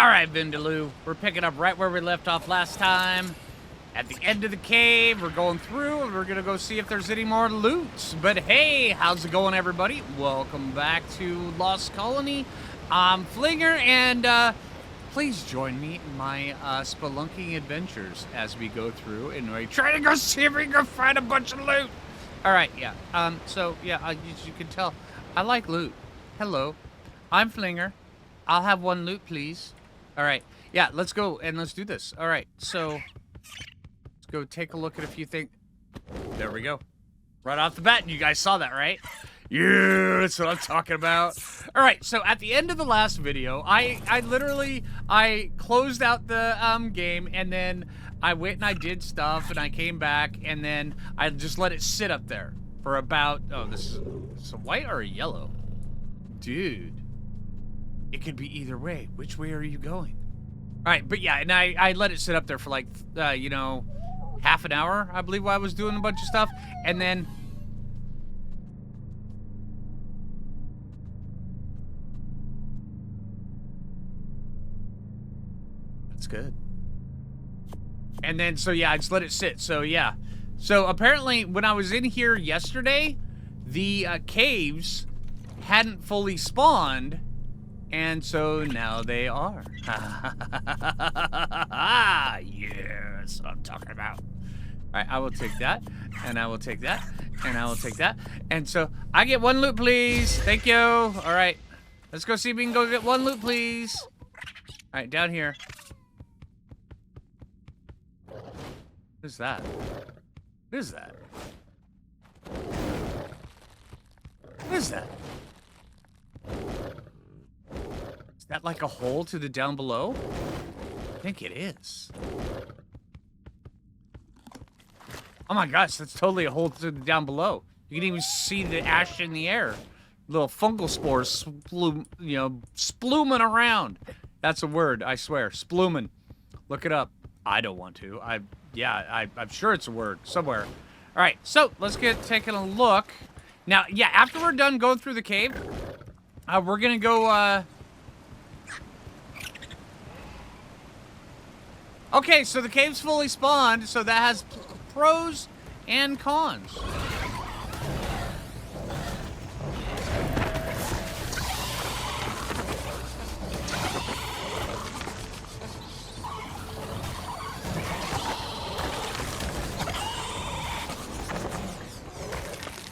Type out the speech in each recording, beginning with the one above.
Alright, Vindaloo. We're picking up right where we left off last time. At the end of the cave, we're going through, and we're gonna go see if there's any more loot. But hey, how's it going, everybody? Welcome back to Lost Colony. I'm Phlinger, and please join me in my spelunking adventures as we go through and we try to go see if we can find a bunch of loot. Alright, yeah. So, yeah, as you can tell, I like loot. Hello, I'm Phlinger. I'll have one loot, please. Alright, yeah, let's go and let's do this. Alright, so let's go take a look at a few things. There we go. Right off the bat, you guys saw that, right? Yeah, that's what I'm talking about. Alright, so at the end of the last video, I literally closed out the game, and then I went and I did stuff, and I came back, and then I just let it sit up there for about, oh, this is a white or a yellow? Dude. It could be either way. Which way are you going? All right, but yeah, and I let it sit up there for like, you know, half an hour, I believe, while I was doing a bunch of stuff. And then... That's good. And then, so yeah, I just let it sit. So yeah. So apparently, when I was in here yesterday, the caves hadn't fully spawned. And so now they are. Yeah, that's what I'm talking about. All right, I will take that, and I will take that, and I will take that. And so I get one loot, please. Thank you. All right, let's go see if we can go get one loot, please. All right, down here. What is that? What is that? What is that? Is that like a hole to the down below? I think it is. Oh my gosh, that's totally a hole to the down below. You can even see the ash in the air. Little fungal spores, splooming around. That's a word, I swear. Splooming. Look it up. I don't want to. I'm sure it's a word somewhere. All right, so let's get taking a look. Now, yeah, after we're done going through the cave, we're gonna go, Okay, so the cave's fully spawned, so that has pros and cons.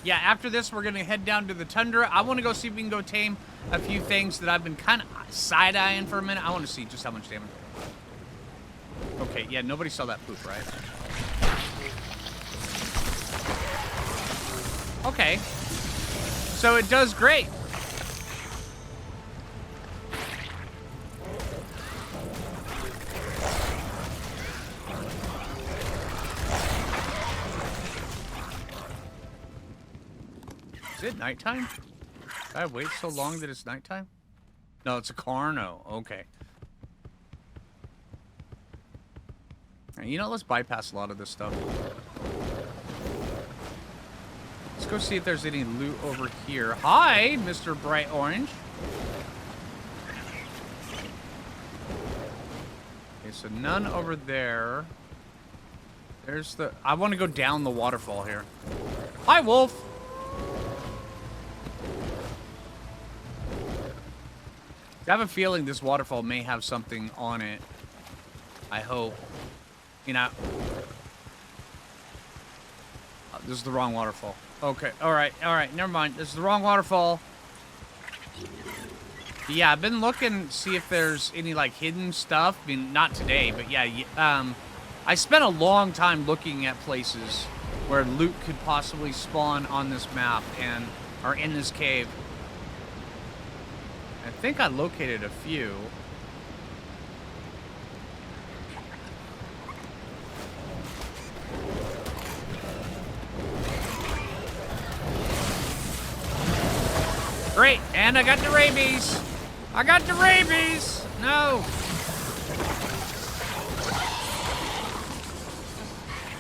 Yeah, after this, we're gonna head down to the Tundra. I wanna go see if we can go tame a few things that I've been kind of side-eyeing for a minute. I wanna see just how much damage. Okay, yeah, nobody saw that poop, right? Okay. So it does great. Is it nighttime? Did I wait so long that it's nighttime? No, it's a Carno. Okay. You know, let's bypass a lot of this stuff. Let's go see if there's any loot over here. Hi, Mr. Bright Orange. Okay, so none over there. There's the... I want to go down the waterfall here. Hi, Wolf. I have a feeling this waterfall may have something on it. I hope. You know, this is the wrong waterfall. Okay, all right, never mind. This is the wrong waterfall. Yeah, I've been looking to see if there's any like hidden stuff. I mean, not today, but yeah. I spent a long time looking at places where loot could possibly spawn on this map or in this cave. I think I located a few. Great, and I got the rabies. I got the rabies. No.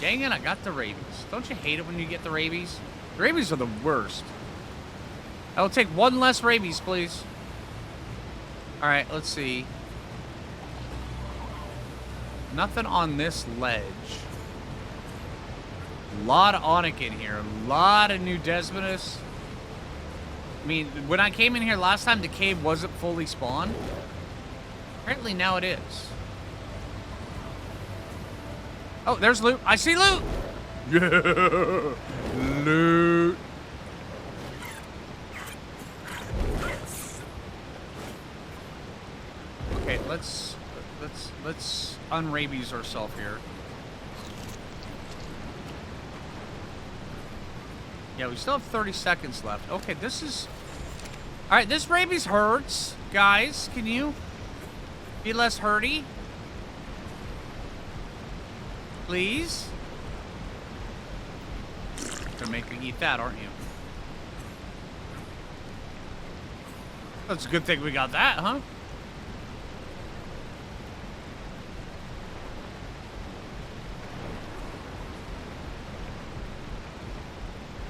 Dang it, I got the rabies. Don't you hate it when you get the rabies? Rabies are the worst. I will take one less rabies, please. Alright, let's see. Nothing on this ledge. A lot of Onyx in here. A lot of new Desmodus. I mean, when I came in here last time, the cave wasn't fully spawned. Apparently now it is. Oh, there's loot. I see loot! Yeah! Loot! Okay, let's unrabies ourselves here. Yeah, we still have 30 seconds left. Okay, this is... Alright, this rabies hurts. Guys, can you be less hurty? Please? Gonna make me eat that, aren't you? That's a good thing we got that, huh?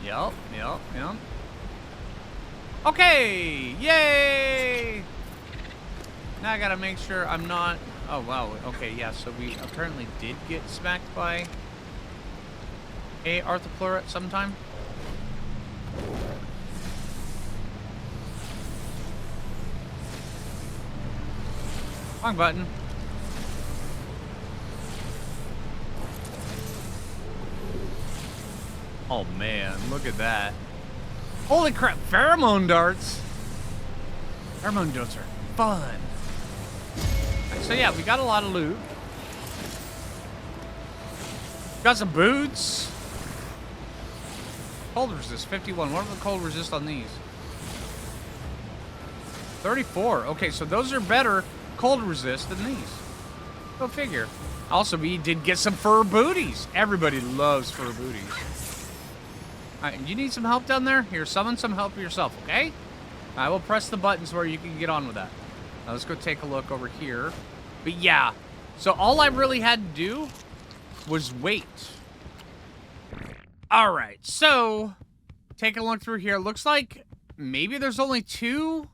Yep. Okay! Yay! Now I gotta make sure I'm not... Oh, wow. Okay, yeah, so we apparently did get smacked by a arthropluera at some time. Wrong button. Oh, man. Look at that. Holy crap. Pheromone darts. Pheromone darts are fun. Right, so, yeah, we got a lot of loot. Got some boots. Cold resist, 51. What are the cold resist on these? 34. Okay, so those are better cold resist than these. Go figure. Also, we did get some fur booties. Everybody loves fur booties. Alright, you need some help down there? Here, summon some help yourself, okay? I will press the buttons where you can get on with that. Now, let's go take a look over here. But yeah, so all I really had to do was wait. Alright, so take a look through here. Looks like maybe there's only 2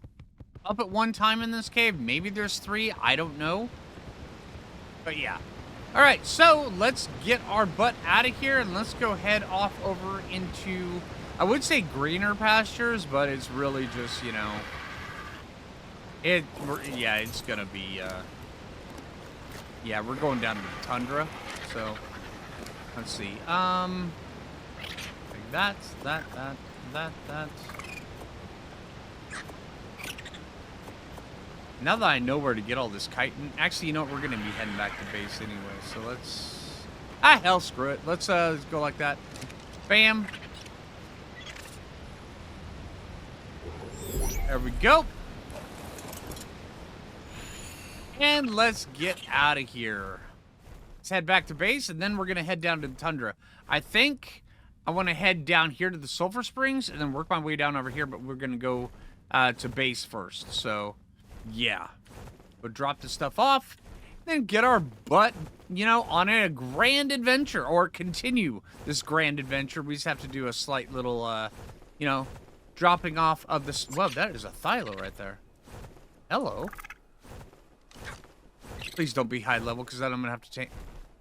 up at one time in this cave. Maybe there's 3. I don't know. But yeah. Alright, so let's get our butt out of here and let's go head off over into, I would say greener pastures, but it's really just, you know, yeah, it's gonna be, yeah, we're going down to the Tundra, so, let's see, that. Now that I know where to get all this chitin, actually, you know what, we're gonna be heading back to base anyway, so let's, hell, screw it, let's go like that, bam, there we go. And let's get out of here. Let's head back to base, and then we're going to head down to the Tundra. I think I want to head down here to the Sulphur Springs, and then work my way down over here, but we're going to go to base first. So, yeah. We'll drop this stuff off, then get our butt, you know, on a grand adventure, or continue this grand adventure. We just have to do a slight little, you know, dropping off of this. Well, that is a Thylo right there. Hello. Please don't be high level, because then I'm going to have to tame...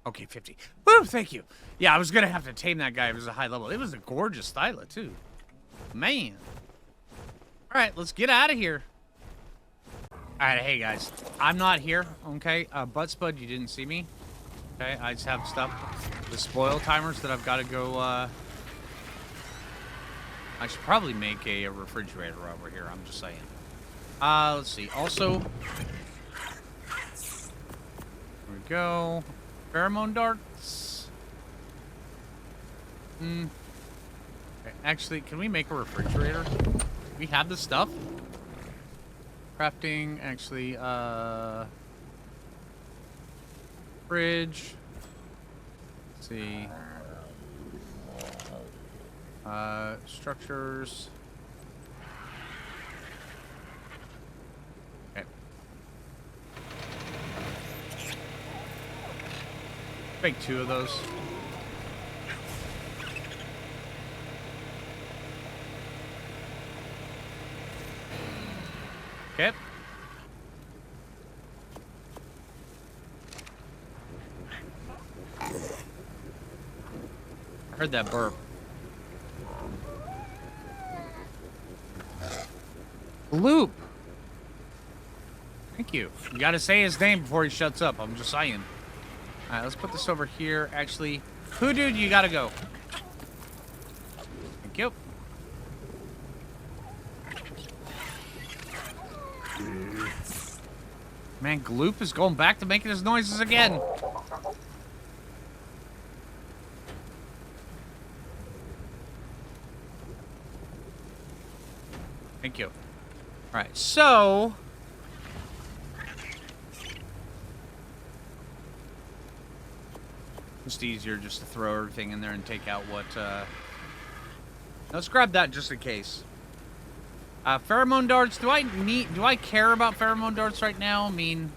Okay, 50. Woo, thank you. Yeah, I was going to have to tame that guy if it was a high level. It was a gorgeous Thyla, too. Man. Alright, let's get out of here. Alright, hey, guys. I'm not here, okay? Butt Spud, you didn't see me. Okay, I just have stuff. The spoil timers that I've got to go, I should probably make a refrigerator over here, I'm just saying. Let's see. Also... There we go. Pheromone darts. Okay, actually, can we make a refrigerator? We have the stuff. Crafting, actually, fridge. Let's see. Structures. Okay. Make 2 of those. Okay. Heard that burp. Loop. Thank you. You gotta say his name before he shuts up. I'm just saying. Alright, let's put this over here. Actually, Phoo dude, you gotta go. Thank you. Man, Gloop is going back to making his noises again. Thank you. Alright, so... Just easier just to throw everything in there and take out what, Let's grab that just in case. Pheromone darts, do I care about pheromone darts right now? I mean...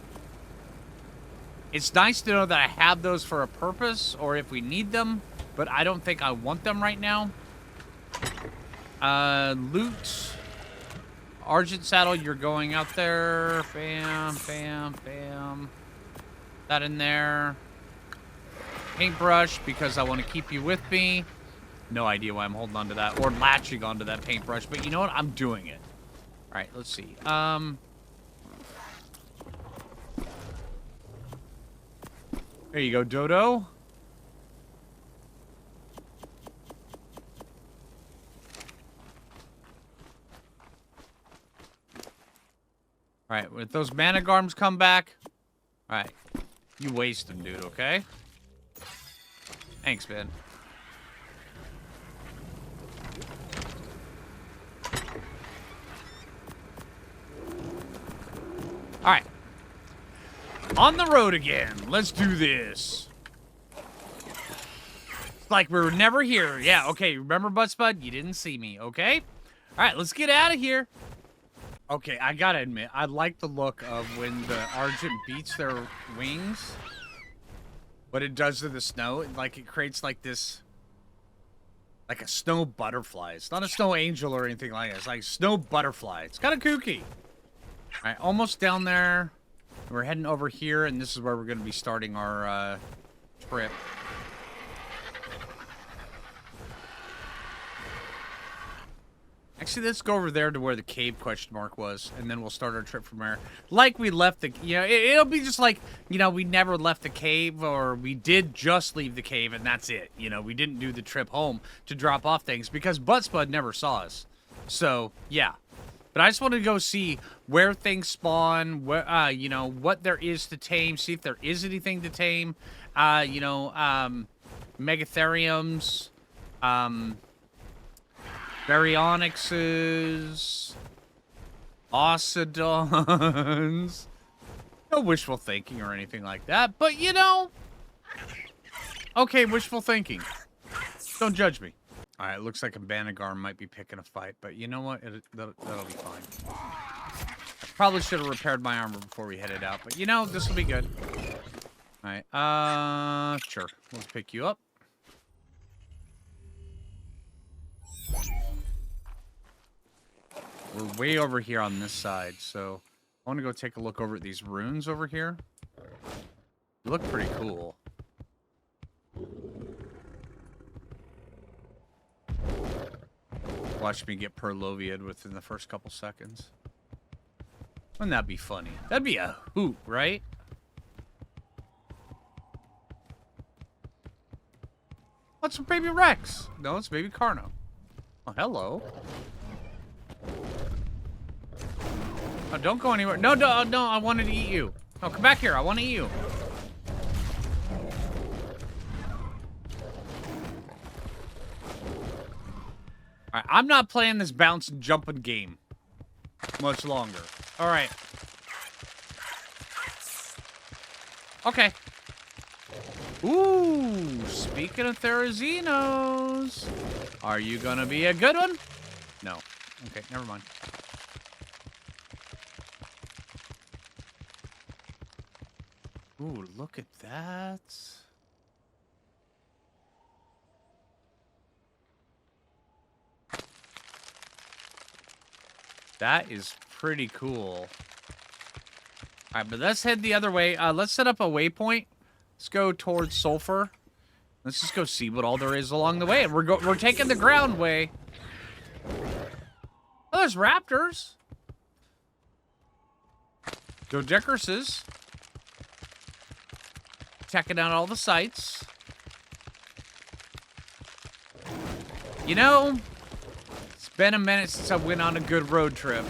It's nice to know that I have those for a purpose, or if we need them, but I don't think I want them right now. Loot... Argent saddle, you're going out there. Bam, bam, bam. That in there. Paintbrush, because I want to keep you with me. No idea why I'm holding on to that, or latching onto that paintbrush, but you know what? I'm doing it. Alright, let's see. There you go, Dodo. Alright, with those Managarms come back. Alright. You waste them, dude, okay? Thanks, man. Alright. On the road again. Let's do this. It's like we were never here. Yeah, okay. Remember, Butspud? You didn't see me, okay? Alright, let's get out of here. Okay, I gotta admit, I like the look of when the Argent beats their wings. What it does to the snow. Like, it creates like this... Like a snow butterfly. It's not a snow angel or anything like that. It's like a snow butterfly. It's kind of kooky. Alright, almost down there. We're heading over here, and this is where we're going to be starting our trip. Actually, let's go over there to where the cave question mark was, and then we'll start our trip from there. Like we left the... You know, it'll be just like, you know, we never left the cave, or we did just leave the cave, and that's it. You know, we didn't do the trip home to drop off things, because Buttspud never saw us. So, yeah. But I just wanted to go see where things spawn, where, you know, what there is to tame, see if there is anything to tame. You know, Megatheriums, Baryonyxes, Ocidons. No wishful thinking or anything like that, but you know, okay, wishful thinking. Don't judge me. All right, looks like a Banagar might be picking a fight, but you know what? That'll be fine. I probably should have repaired my armor before we headed out, but you know, this will be good. All right, sure. Let's pick you up. We're way over here on this side, so I want to go take a look over at these runes over here. They look pretty cool. Watch me get Perlovia'd within the first couple seconds. Wouldn't that be funny? That'd be a hoot, right? What's Baby Rex? No, it's Baby Carno. Oh, hello. Oh, don't go anywhere. No, no, no, I wanted to eat you. No, come back here. I want to eat you. Alright, I'm not playing this bounce and jumping game much longer. Alright. Okay. Ooh, speaking of Therazinos, are you gonna be a good one? No. Okay, never mind. Ooh, look at that. That is pretty cool. Alright, but let's head the other way. Let's set up a waypoint. Let's go towards Sulfur. Let's just go see what all there is along the way. And we're taking the ground way. Oh, there's raptors. Go Dickerses. Checking out all the sights. You know, it's been a minute since I went on a good road trip.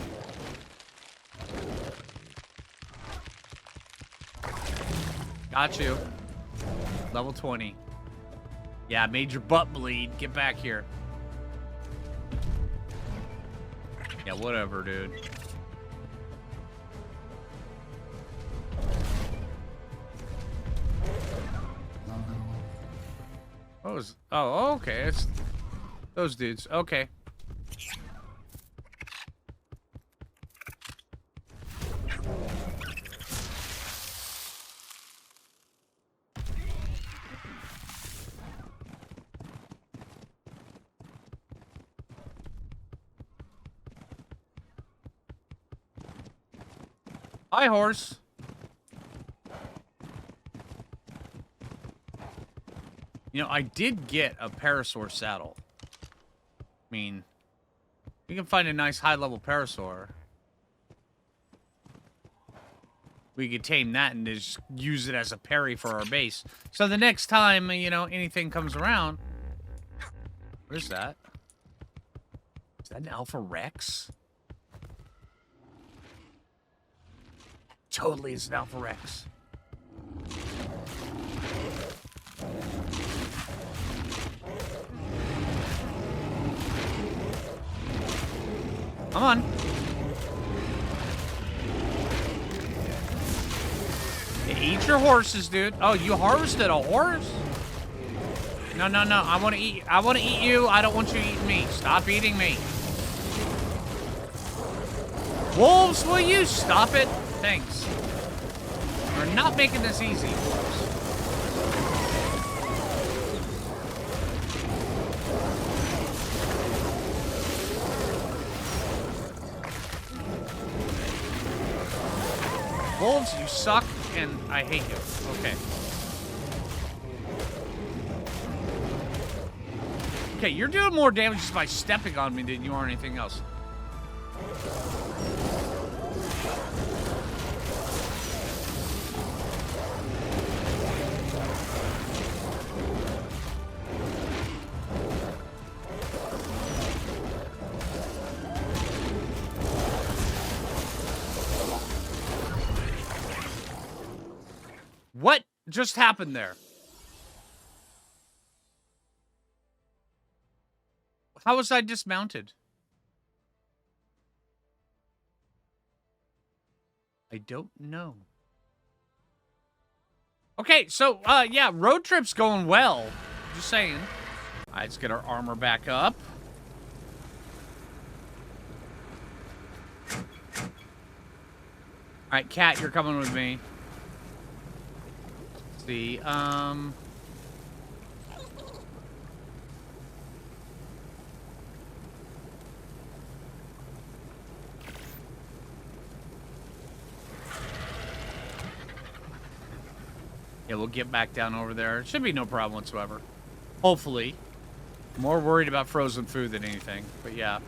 Got you. Level 20. Yeah, made your butt bleed. Get back here. Yeah, whatever, dude. Oh, okay. It's those dudes. Okay. Hi, horse. You know, I did get a parasaur saddle. I mean, we can find a nice high-level parasaur. We could tame that and just use it as a parry for our base. So the next time, you know, anything comes around... What is that? Is that an Alpha Rex? Totally is an Alpha Rex. Come on. Eat your horses, dude. Oh, you harvested a horse? No, no, no. I want to eat you. I don't want you eating me. Stop eating me. Wolves, will you stop it? Thanks. We're not making this easy. Wolves, you suck, and I hate you. Okay. Okay, you're doing more damage just by stepping on me than you are anything else. What just happened there? How was I dismounted? I don't know. Okay, so, yeah, road trip's going well. Just saying. All right, let's get our armor back up. All right, Cat, you're coming with me. Let's see, yeah, we'll get back down over there. It should be no problem whatsoever. Hopefully. More worried about frozen food than anything, but yeah.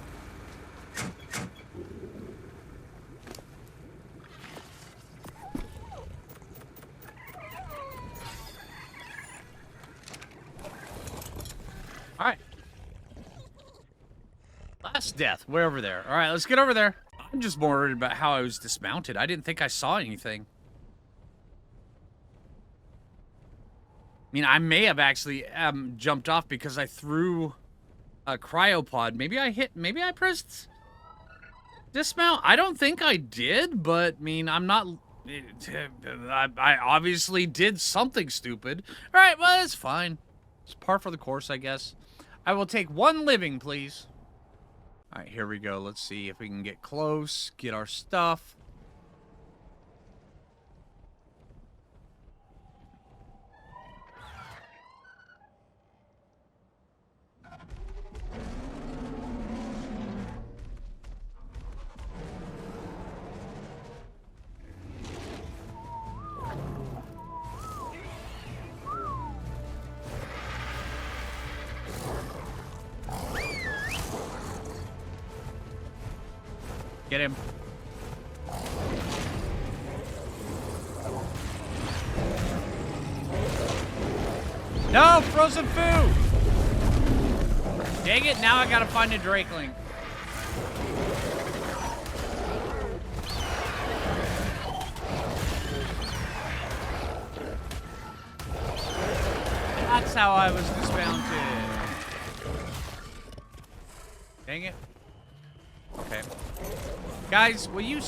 All right. Last death. Way over there. All right, let's get over there. I'm just more worried about how I was dismounted. I didn't think I saw anything. I mean, I may have actually jumped off because I threw a cryopod. Maybe I pressed dismount. I don't think I did, but I mean, I'm not... I obviously did something stupid. All right, well, it's fine. It's par for the course, I guess. I will take one living, please. All right, here we go. Let's see if we can get close, get our stuff. Get him. No, Frozen Phoo! Dang it, now I gotta find a Drakeling. That's how I was dismounted. Dang it. Okay. Guys, will you...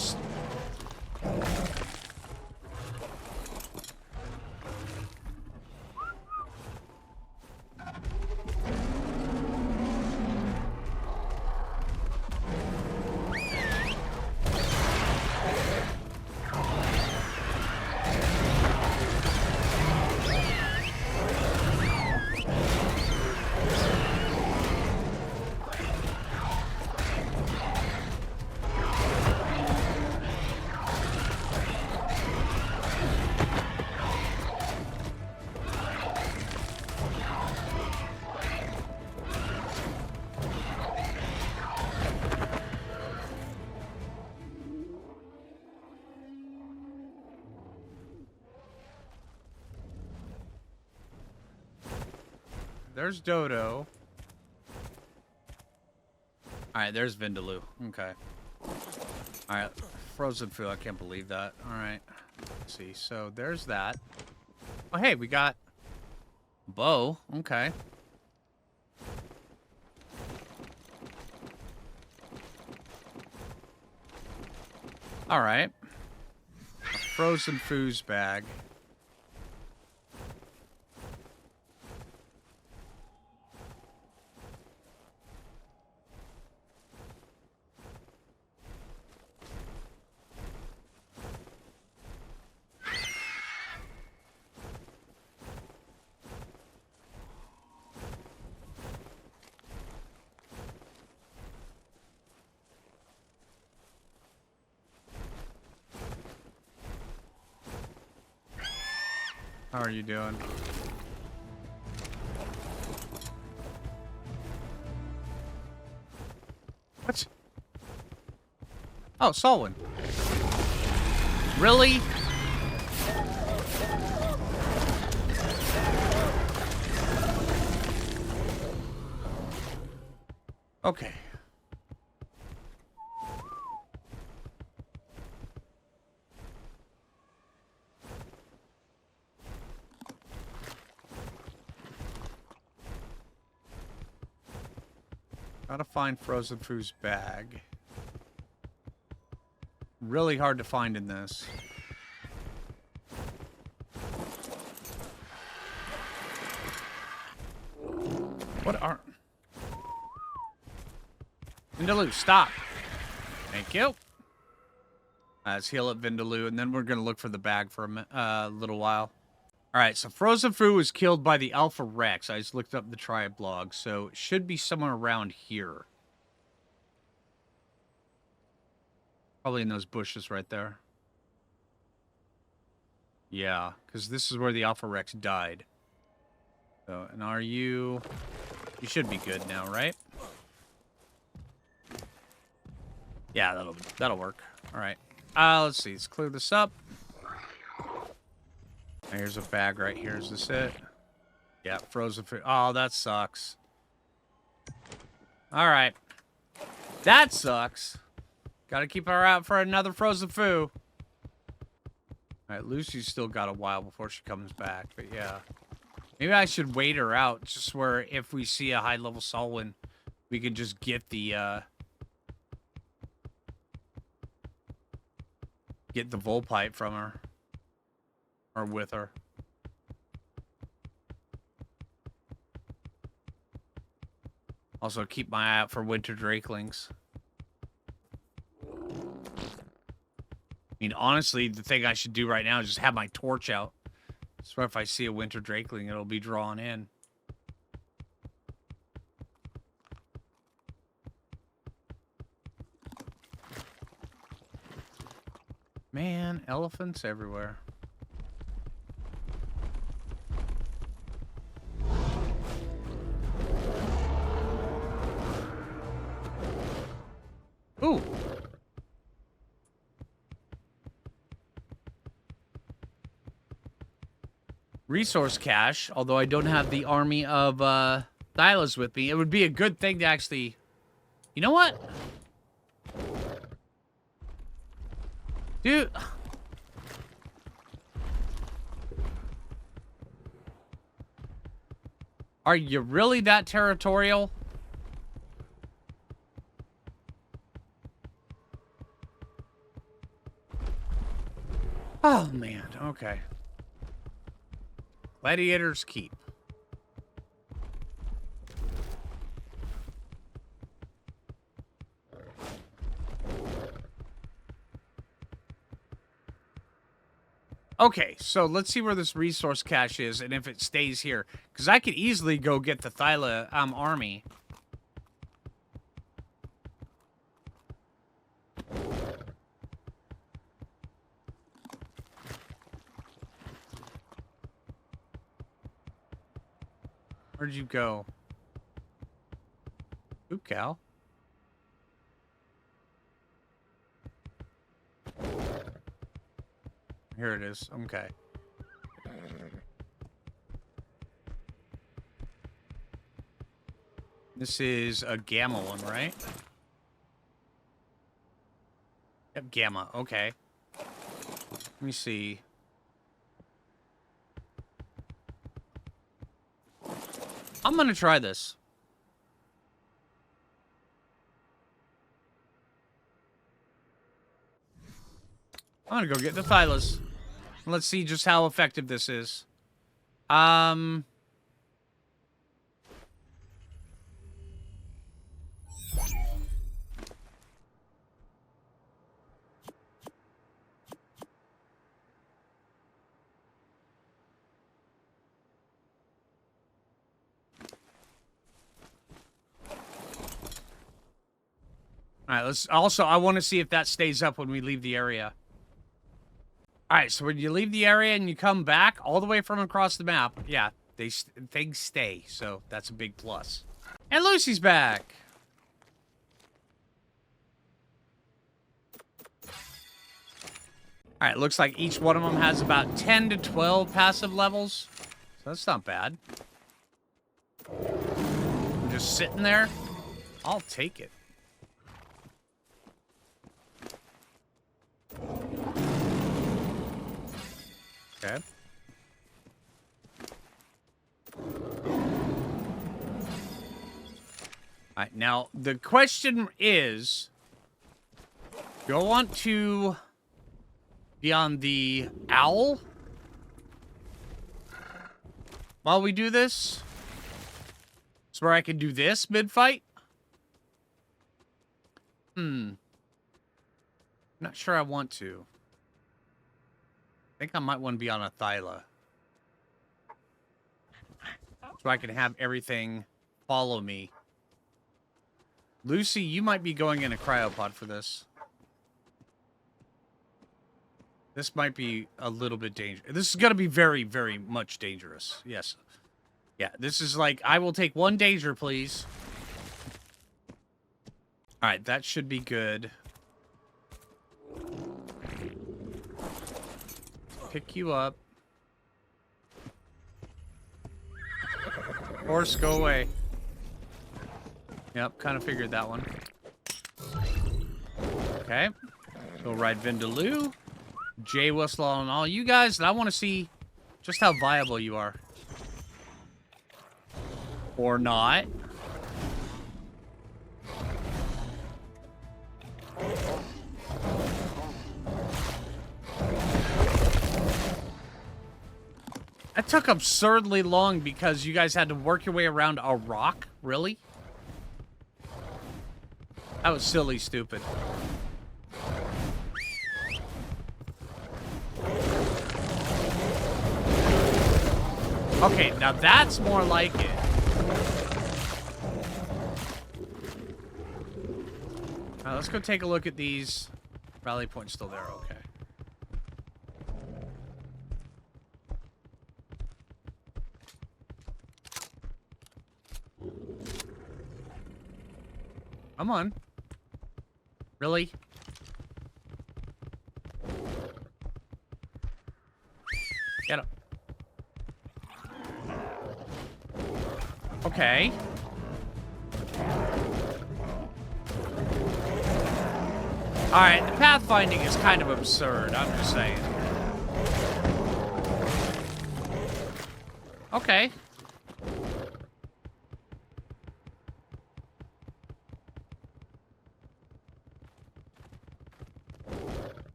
There's Dodo. Alright, there's Vindaloo. Okay. Alright, Frozen Phoo. I can't believe that. Alright. Let's see. So, there's that. Oh, hey, we got... Bow. Okay. Alright. Frozen Phoo's bag. How are you doing? What? Oh, Solwyn. Really? Okay. Gotta find Frozen Phoo's bag. Really hard to find in this. What are... Vindaloo, stop. Thank you. Let's heal up Vindaloo, and then we're gonna look for the bag for a little while. Alright, so Frozen Phoo was killed by the Alpha Rex. I just looked up the Triad blog, so it should be somewhere around here. Probably in those bushes right there. Yeah, because this is where the Alpha Rex died. So, and are you... You should be good now, right? Yeah, that'll work. Alright. Let's see. Let's clear this up. Here's a bag right here. Is this it? Yeah, Frozen Phoo. Oh, that sucks. Alright. That sucks. Gotta keep her out for another Frozen Phoo. Alright, Lucy's still got a while before she comes back, but yeah. Maybe I should wait her out, just where if we see a high-level Solwyn, we can just get the, get the Volpipe from her. Or with her. Also, keep my eye out for winter drakelings. I mean, honestly, the thing I should do right now is just have my torch out. So if I see a winter drakeling, it'll be drawn in. Man, elephants everywhere. Ooh. resource cache, although I don't have the army of Thylas with me. It would be a good thing to actually... You know what? Dude... Are you really that territorial? Oh, man. Okay. Gladiator's Keep. Okay, so let's see where this resource cache is and if it stays here. Because I could easily go get the Thyla army. Where'd you go? Oop, cow. Here it is. Okay. This is a Gamma one, right? Yep, Gamma. Okay. Let me see. I'm gonna try this. I'm gonna go get the Thylas. Let's see just how effective this is. Alright, let's also, I want to see if that stays up when we leave the area. Alright, so when you leave the area and you come back all the way from across the map, yeah, things stay, so that's a big plus. And Lucy's back! Alright, looks like each one of them has about 10 to 12 passive levels, so that's not bad. I'm just sitting there. I'll take it. Okay. Alright, now, the question is... Do I want to be on the owl while we do this? It's where I can do this mid-fight? Not sure I want to. I think I might want to be on a Thyla. So I can have everything follow me. Lucy, you might be going in a cryopod for this. This might be a little bit dangerous. This is going to be very, very much dangerous. Yes. Yeah, this is like, I will take one danger, please. Alright, that should be good. Pick you up. Horse, go away. Yep, kind of figured that one. Okay. Go ride Vindaloo. Jay Whistle on all you guys, and I want to see just how viable you are. Or not. That took absurdly long because you guys had to work your way around a rock? Really? That was silly stupid. Okay, now that's more like it. Let's go take a look at these. Rally point still there, okay. Come on. Really? Get up. Okay. Alright, the pathfinding is kind of absurd, I'm just saying. Okay.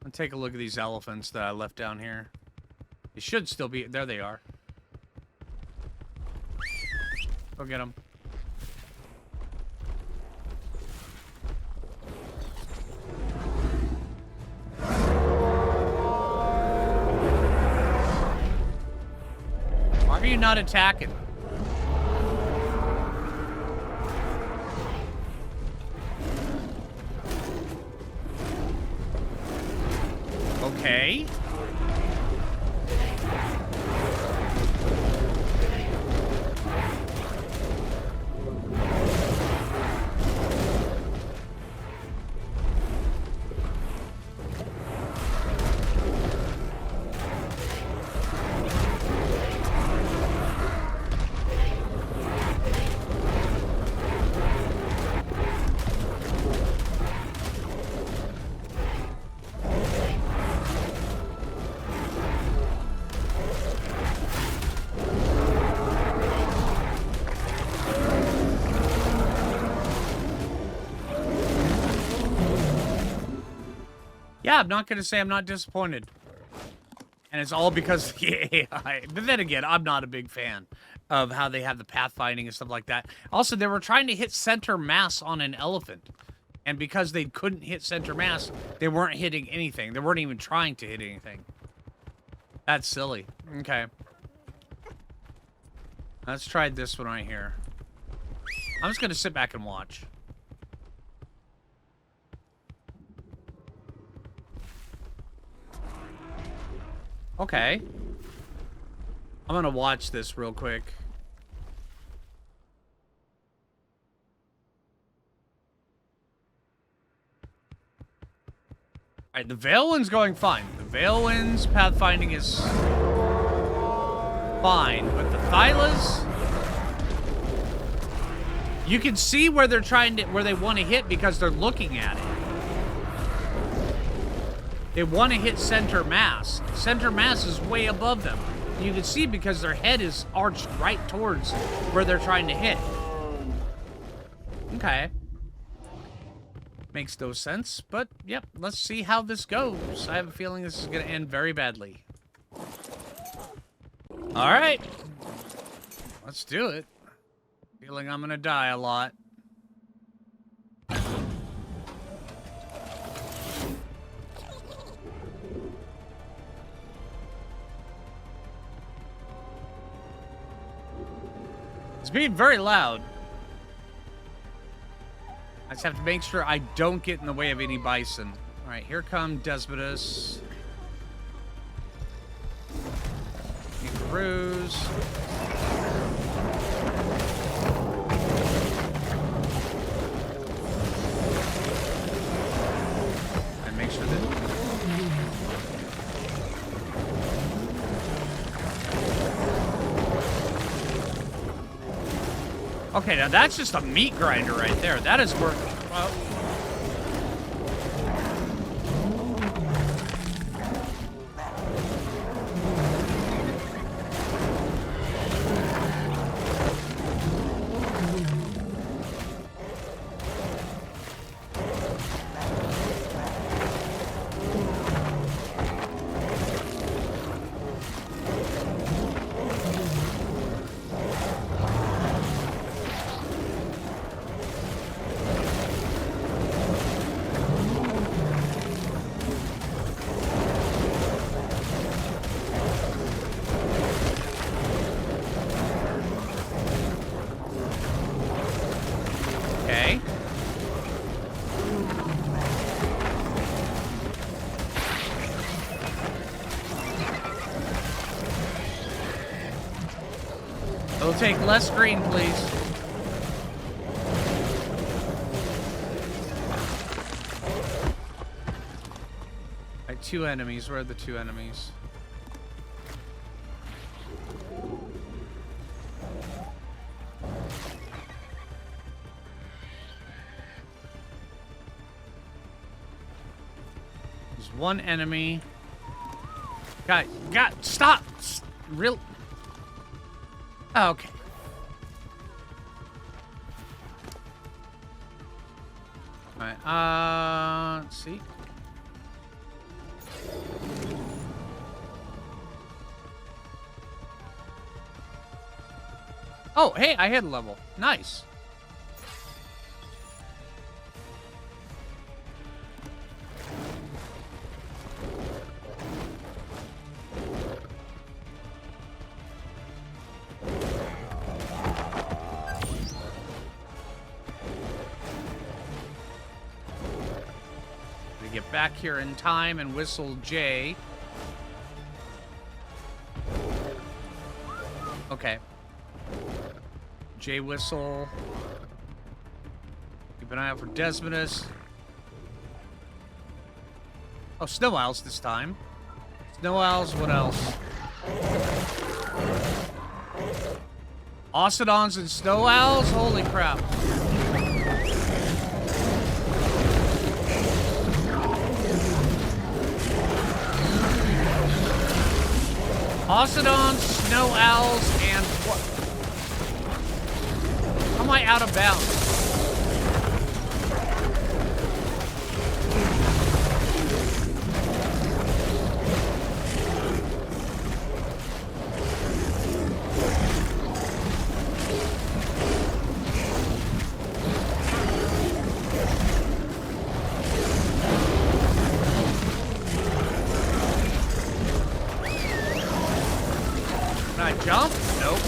Let's take a look at these elephants that I left down here. They should still be... There they are. Go get them. Why are you not attacking? Okay. Yeah, I'm not going to say I'm not disappointed. And it's all because of the AI. But then again, I'm not a big fan of how they have the pathfinding and stuff like that. Also, they were trying to hit center mass on an elephant. And because they couldn't hit center mass, they weren't hitting anything. They weren't even trying to hit anything. That's silly. Okay. Let's try this one right here. I'm just going to sit back and watch. Okay. I'm gonna watch this real quick. Alright, the Veil one's going fine. The Veil one's pathfinding is fine, but the Thylas, you can see where they're trying to, where they want to hit because they're looking at it. They want to hit center mass. Center mass is way above them. You can see because their head is arched right towards where they're trying to hit. Okay. Makes no sense, but yep, let's see how this goes. I have a feeling this is going to end very badly. Alright. Let's do it. Feeling I'm going to die a lot. It's being very loud. I just have to make sure I don't get in the way of any bison. All right, here come Despotus. Kangaroos. And make sure that... Okay, now that's just a meat grinder right there. That is working. Well, it'll take less green, please. Alright, 2 enemies. Where are the 2 enemies? one enemy. God, stop! Real. Oh, okay. Alright, let's see. Oh, hey, I hit a level. Nice. We get back here in time and whistle J. Okay. J whistle. Keep an eye out for Desmodus. Oh, snow owls this time. Snow owls, what else? Ocedons and snow owls? Holy crap. Ocedons, snow owls, and what? How am I out of bounds? Can I jump? Nope.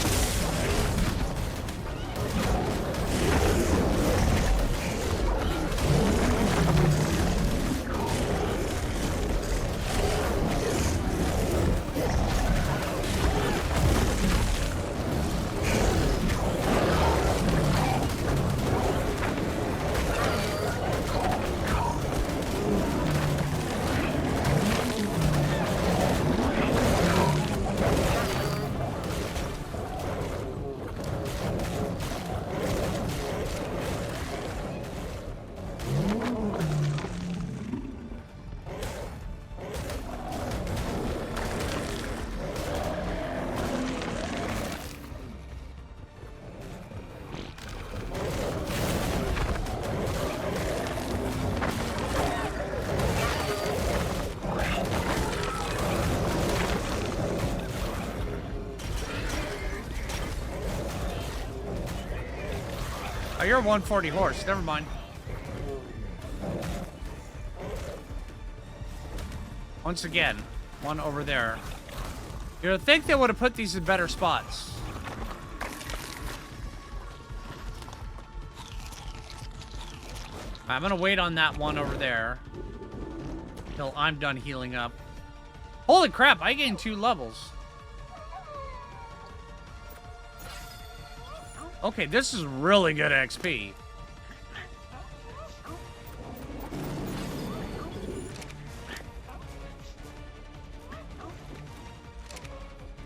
Oh, you're a 140 horse. Never mind. Once again, one over there. You would think they would have put these in better spots. I'm gonna wait on that one over there until I'm done healing up. Holy crap, I gained 2 levels. Okay, this is really good XP.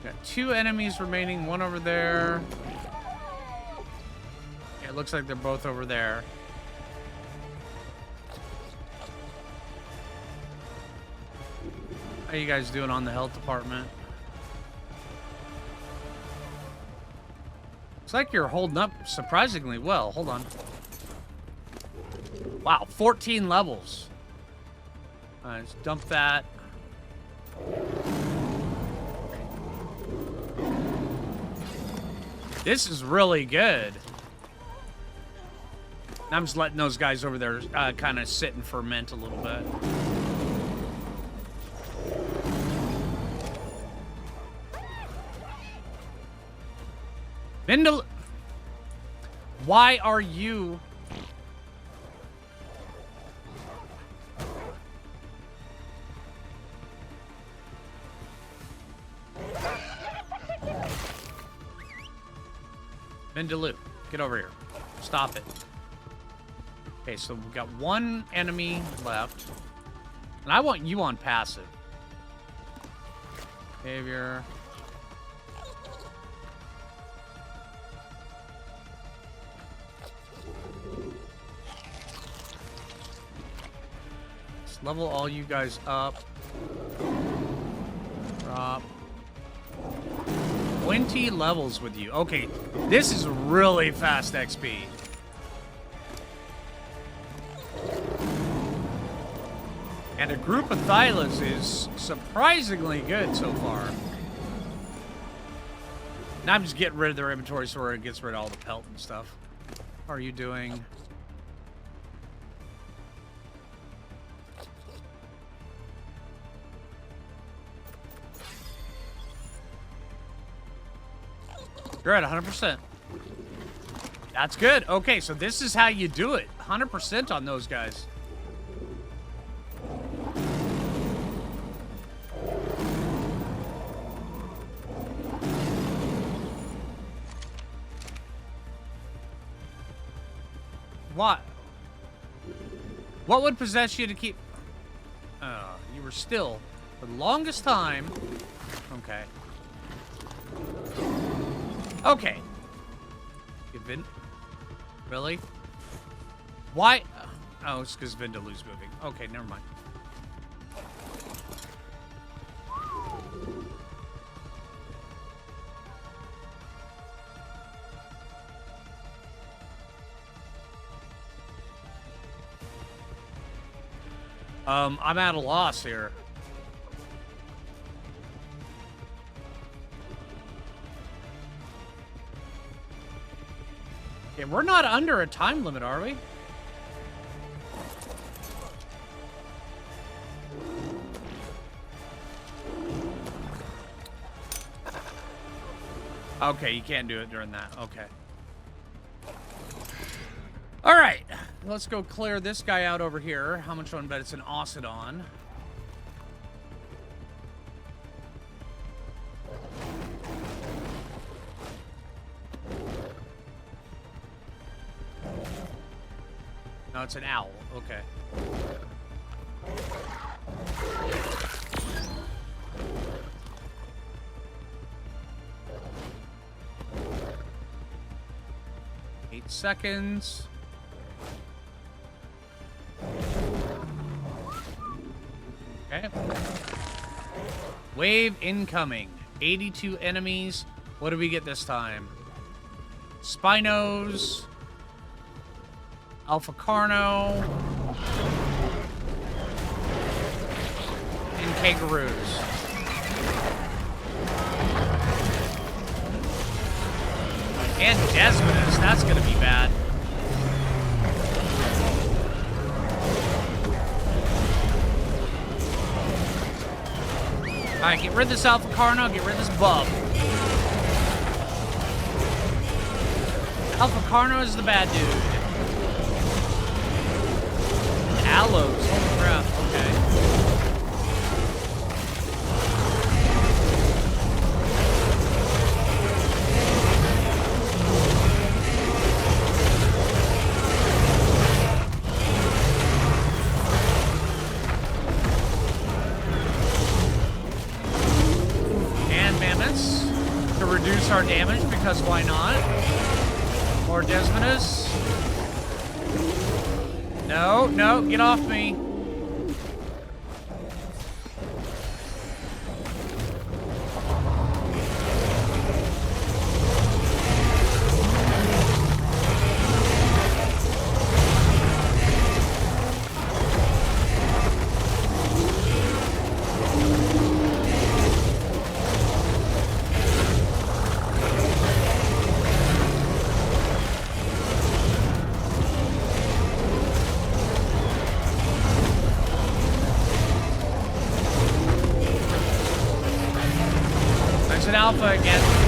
Got 2 enemies remaining, one over there. Yeah, it looks like they're both over there. How you guys doing on the health department? Looks like you're holding up surprisingly well. Hold on. Wow, 14 levels. Alright, let's dump that. This is really good. I'm just letting those guys over there kind of sit and ferment a little bit. Vindal, why are you? Vindaloo, get over here. Stop it. Okay, so we've got 1 enemy left. And I want you on passive. Behavior. level all you guys up. Drop 20 levels with you. Okay, this is really fast XP. And a group of Thylas is surprisingly good so far. Now I'm just getting rid of their inventory so it gets rid of all the pelt and stuff. How are you doing? You're at 100%. That's good. Okay, so this is how you do it. 100% on those guys. What? What would possess you to keep... you were still, for the longest time... Okay. Okay. Vin... Really? Why? Oh, it's because Vindaloo's moving. Okay, never mind. I'm at a loss here. Okay, we're not under a time limit, are we? Okay, you can't do it during that. Okay. All right, let's go clear this guy out over here. How much on bet it's an Ocedon? No, it's an owl. Okay. Eight seconds. Okay. Wave incoming. 82 enemies. What do we get this time? Spinos. Alpha Carno. And kangaroos. And Desmondus. That's going to be bad. Alright, get rid of this Alpha Carno, get rid of this bub. Alpha Carno is the bad dude. Aloes, holy crap, okay. Reduce our damage, because why not? More Desmondus. No, no, get off me. Alpha again.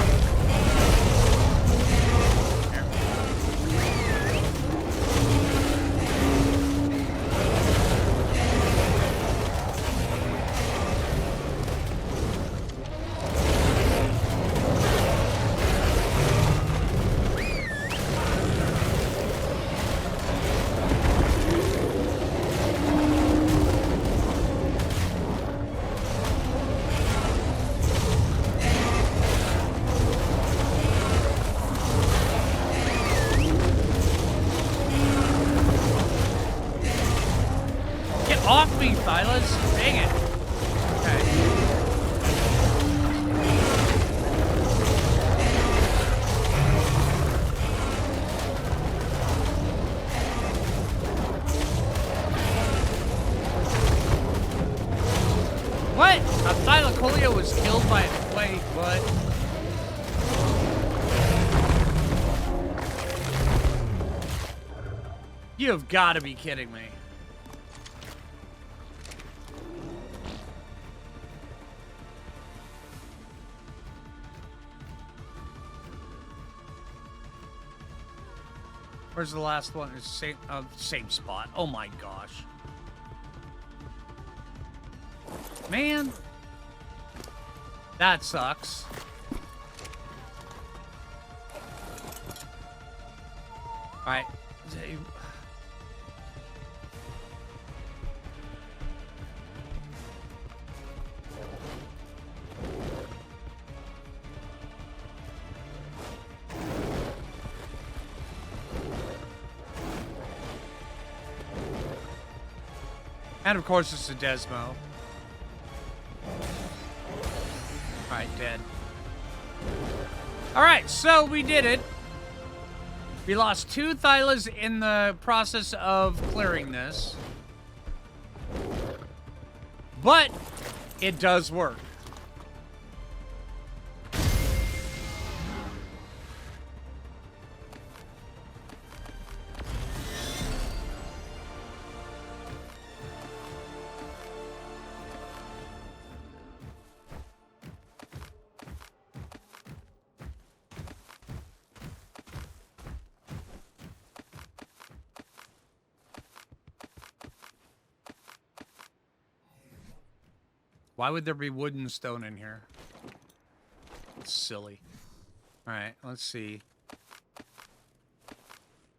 Thylacoleo was killed by a wait, what? You've got to be kidding me. Where's the last one? It's same spot. Oh my gosh. Man. That sucks. Alright. And of course it's a Desmo. Alright, dead. Alright, so we did it. We lost 2 Thylas in the process of clearing this. But it does work. Why would there be wood and stone in here? It's silly. Alright, let's see.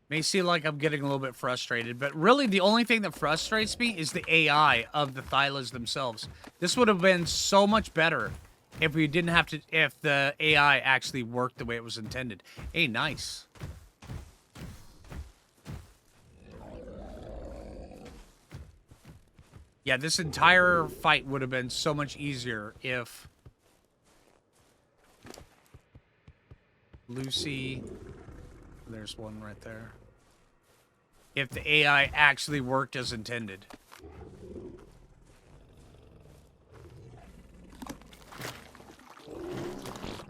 May seem like I'm getting a little bit frustrated, but really the only thing that frustrates me is the AI of the Thylas themselves. This would have been so much better if we didn't have to, if the AI actually worked the way it was intended. Hey, nice. Yeah, this entire fight would have been so much easier if Lucy, there's one right there, if the AI actually worked as intended.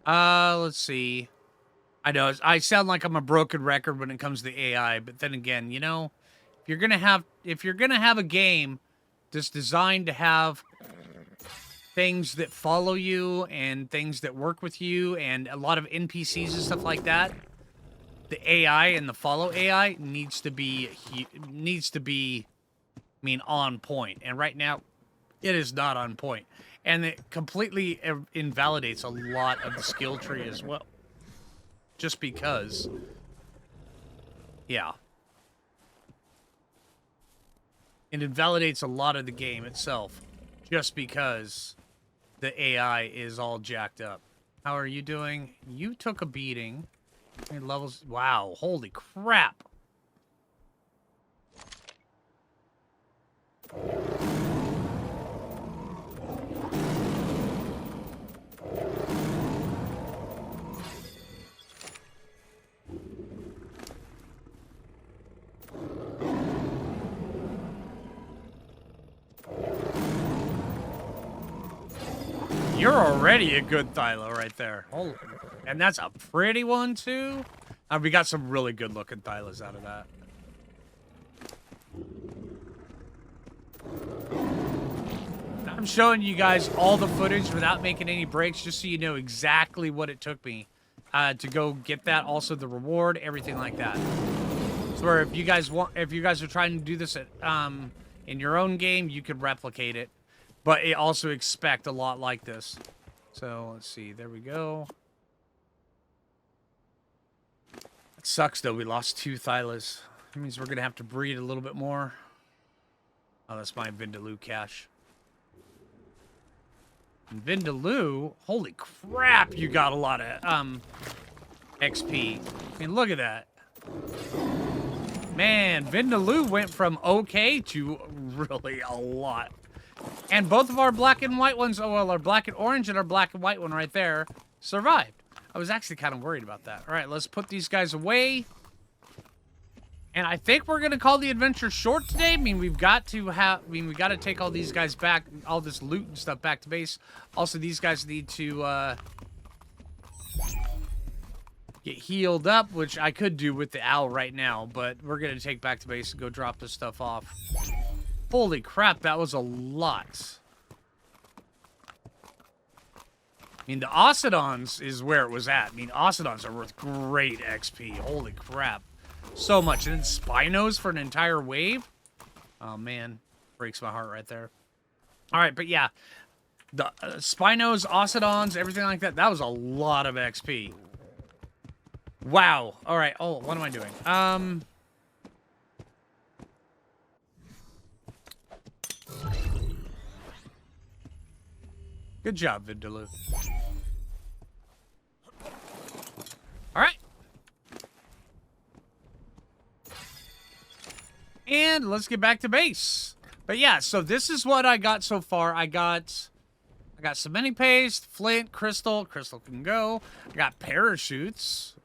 Let's see. I know I sound like I'm a broken record when it comes to the AI, but then again, you know, if you're gonna have a game that's designed to have things that follow you and things that work with you and a lot of NPCs and stuff like that, the AI and the follow AI needs to be, I mean, on point. And right now, it is not on point. And it completely invalidates a lot of the skill tree as well. Just because, yeah. It invalidates a lot of the game itself just because the AI is all jacked up. How are you doing? You took a beating. Your levels, wow, holy crap. You're already a good Thyla right there. Holy, and that's a pretty one, too. We got some really good-looking Thylas out of that. I'm showing you guys all the footage without making any breaks, just so you know exactly what it took me to go get that. Also, the reward, everything like that. So, where if you guys are trying to do this at, in your own game, you could replicate it. But it also expect a lot like this. So, let's see. There we go. It sucks, though. We lost 2 Thylas. That means we're going to have to breed a little bit more. Oh, that's my Vindaloo cache. And Vindaloo, holy crap, you got a lot of XP. I mean, look at that. Man, Vindaloo went from okay to really a lot. And both of our black and white ones, oh, well, our black and orange and our black and white one right there survived. I was actually kind of worried about that. All right, let's put these guys away. And I think we're gonna call the adventure short today. I mean, we got to take all these guys back, all this loot and stuff back to base. Also, these guys need to get healed up, which I could do with the owl right now, but we're gonna take back to base and go drop this stuff off. Holy crap, that was a lot. I mean, the Ocedons is where it was at. I mean, Ocedons are worth great XP. Holy crap. So much. And then Spinos for an entire wave? Oh, man. Breaks my heart right there. All right, but yeah. The Spinos, Ocedons, everything like that. That was a lot of XP. Wow. All right. Oh, what am I doing? Good job, Vindaloo. All right. And let's get back to base. But yeah, so this is what I got so far. I got cementing paste, flint, crystal. Crystal can go. I got parachutes.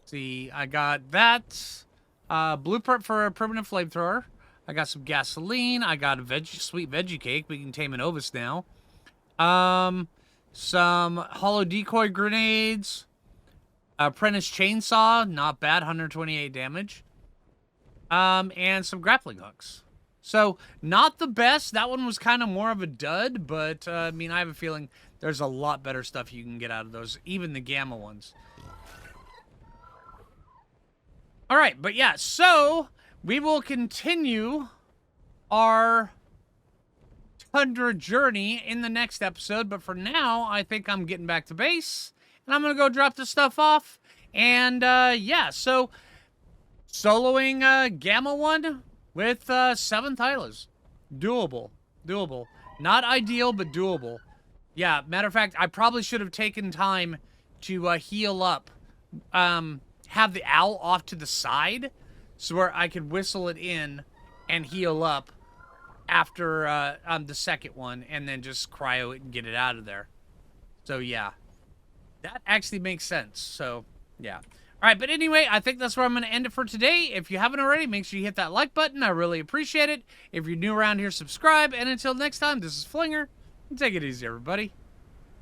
See, I got that. Blueprint for a permanent flamethrower. I got some gasoline. I got a sweet veggie cake. We can tame an Ovis now. Some hollow decoy grenades. Apprentice chainsaw. Not bad. 128 damage. And some grappling hooks. So, not the best. That one was kind of more of a dud, but, I mean, I have a feeling there's a lot better stuff you can get out of those, even the gamma ones. Alright, but yeah, so, we will continue our Tundra journey in the next episode, but for now, I think I'm getting back to base, and I'm gonna go drop this stuff off, and, yeah, so, soloing, Gamma 1 with, 7 Thylas. Doable. Doable. Not ideal, but doable. Yeah, matter of fact, I probably should have taken time to, heal up, have the owl off to the side, so where I could whistle it in and heal up after, the second one, and then just cryo it and get it out of there. So, yeah. That actually makes sense, so, yeah. Alright, but anyway, I think that's where I'm going to end it for today. If you haven't already, make sure you hit that like button. I really appreciate it. If you're new around here, subscribe. And until next time, this is Phlinger. Take it easy, everybody.